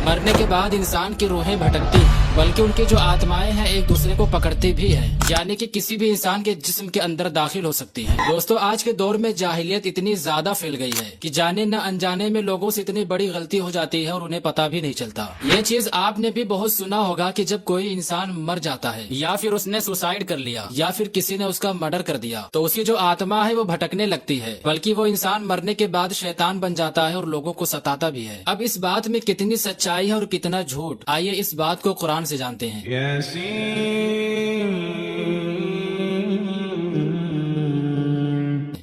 مرنے کے بعد انسان کی روحیں بھٹکتی ہیں، بلکہ ان کی جو آتمائیں ہیں ایک دوسرے کو پکڑتی بھی ہیں، یعنی کہ کسی بھی انسان کے جسم کے اندر داخل ہو سکتی ہیں۔ دوستو، آج کے دور میں جاہلیت اتنی زیادہ پھیل گئی ہے کہ جانے نہ انجانے میں لوگوں سے اتنی بڑی غلطی ہو جاتی ہے اور انہیں پتا بھی نہیں چلتا۔ یہ چیز آپ نے بھی بہت سنا ہوگا کہ جب کوئی انسان مر جاتا ہے یا پھر اس نے سوسائڈ کر لیا یا پھر کسی نے اس کا مرڈر کر دیا تو اس کی جو آتما ہے وہ بھٹکنے لگتی ہے، بلکہ وہ انسان مرنے کے بعد شیطان بن جاتا ہے اور لوگوں کو ستاتا بھی ہے۔ اب اس بات میں کتنی سچائی ہے اور کتنا جھوٹ، آئیے اس بات کو قرآن سے جانتے ہیں۔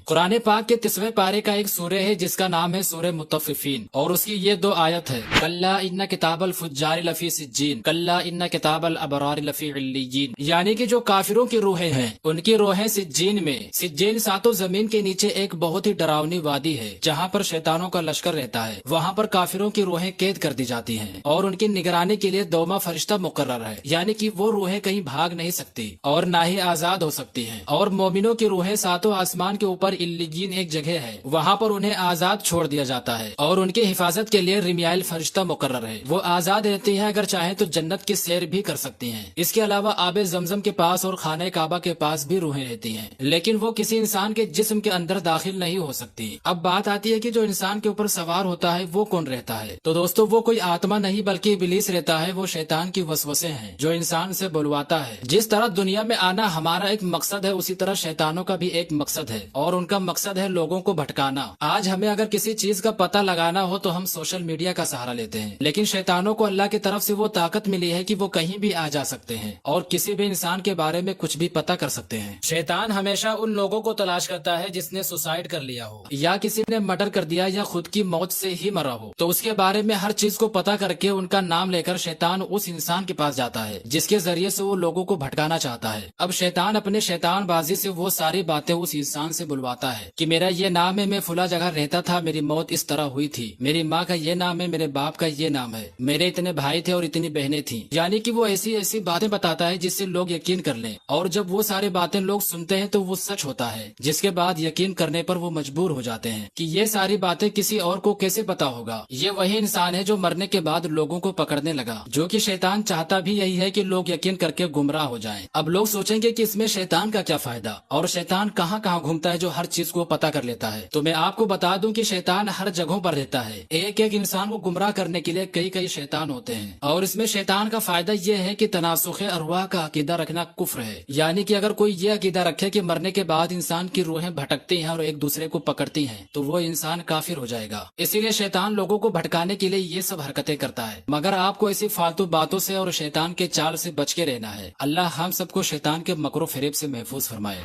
قرآن پاک کے 30ویں پارے کا ایک سورہ ہے جس کا نام ہے سورہ مطففین، اور اس کی یہ 2 آیت ہے، کلا ان کتاب الفجار لفی سجین کلا ان کتاب الابرار لفی علیین، یعنی کہ جو کافروں کی روحیں ہیں ان کی روحیں سجین میں، سجین 7 زمین کے نیچے ایک بہت ہی ڈراؤنی وادی ہے جہاں پر شیطانوں کا لشکر رہتا ہے، وہاں پر کافروں کی روحیں قید کر دی جاتی ہیں اور ان کی نگرانی کے لیے 2واں فرشتہ مقرر ہے، یعنی کہ وہ روحیں کہیں بھاگ نہیں سکتی اور نہ ہی آزاد ہو سکتی ہیں، اور مومنوں کی روحیں 7 آسمان کے اوپر علیین ایک جگہ ہے، وہاں پر انہیں آزاد چھوڑ دیا جاتا ہے اور ان کی حفاظت کے لیے رمیائل فرشتہ مقرر ہے، وہ آزاد رہتی ہیں، اگر چاہیں تو جنت کی سیر بھی کر سکتی ہیں۔ اس کے علاوہ آب زمزم کے پاس اور خانہ کعبہ کے پاس بھی روحیں رہتی ہیں، لیکن وہ کسی انسان کے جسم کے اندر داخل نہیں ہو سکتی۔ اب بات آتی ہے کہ جو انسان کے اوپر سوار ہوتا ہے وہ کون رہتا ہے؟ تو دوستو، وہ کوئی آتما نہیں بلکہ ابلیس رہتا ہے، وہ شیطان کی وسوسے ہیں جو انسان سے بلواتا ہے۔ جس طرح دنیا میں آنا ہمارا ایک مقصد ہے، اسی طرح شیطانوں کا بھی ایک مقصد ہے، اور ان کا مقصد ہے لوگوں کو بھٹکانا۔ آج ہمیں اگر کسی چیز کا پتہ لگانا ہو تو ہم سوشل میڈیا کا سہارا لیتے ہیں، لیکن شیطانوں کو اللہ کی طرف سے وہ طاقت ملی ہے کہ وہ کہیں بھی آ جا سکتے ہیں اور کسی بھی انسان کے بارے میں کچھ بھی پتہ کر سکتے ہیں۔ شیطان ہمیشہ ان لوگوں کو تلاش کرتا ہے جس نے سوسائڈ کر لیا ہو یا کسی نے مرڈر کر دیا یا خود کی موت سے ہی مرا ہو، تو اس کے بارے میں ہر چیز کو پتہ کر کے ان کا نام لے کر شیطان اس انسان کے پاس جاتا ہے جس کے ذریعے سے وہ لوگوں کو بھٹکانا چاہتا ہے۔ اب شیطان اپنے شیطان بازی سے وہ ساری باتیں اس انسان سے بلواتا ہے کہ میرا یہ نام ہے، میں فلاں جگہ رہتا تھا، میری موت اس طرح ہوئی تھی، میری ماں کا یہ نام ہے، میرے باپ کا یہ نام ہے، میرے اتنے بھائی تھے اور اتنی بہنیں تھیں، یعنی کہ وہ ایسی باتیں بتاتا ہے جس سے لوگ یقین کر لیں، اور جب وہ ساری باتیں لوگ سنتے ہیں تو وہ سچ ہوتا ہے، جس کے بعد یقین کرنے پر وہ مجبور ہو جاتے ہیں کہ یہ ساری باتیں کسی اور کو کیسے پتا ہوگا۔ یہ وہی انسان ہے جو مرنے کے بعد لوگوں کو پکڑنے لگا، جو کہ شیطان چاہتا بھی یہی ہے کہ لوگ یقین کر کے گمراہ ہو جائیں۔ اب لوگ سوچیں گے کہ اس میں شیطان کا کیا فائدہ، اور شیطان کہاں کہاں گھومتا ہے جو ہر چیز کو پتا کر لیتا ہے؟ تو میں آپ کو بتا دوں کہ شیطان ہر جگہوں پر رہتا ہے، ایک انسان کو گمراہ کرنے کے لیے کئی شیطان ہوتے ہیں، اور اس میں شیطان کا فائدہ یہ ہے کہ تناسخ ارواح کا عقیدہ رکھنا کفر ہے، یعنی کہ اگر کوئی یہ عقیدہ رکھے کہ مرنے کے بعد انسان کی روحیں بھٹکتی ہیں اور ایک دوسرے کو پکڑتی ہیں تو وہ انسان کافر ہو جائے گا۔ اسی لیے شیطان لوگوں کو بھٹکانے کے لیے یہ سب حرکتیں کرتا ہے، مگر آپ کو ایسی فالتو باتوں سے اور شیطان کے چال سے بچ کے رہنا ہے۔ اللہ ہم سب کو شیطان کے مکر و فریب سے محفوظ فرمائے۔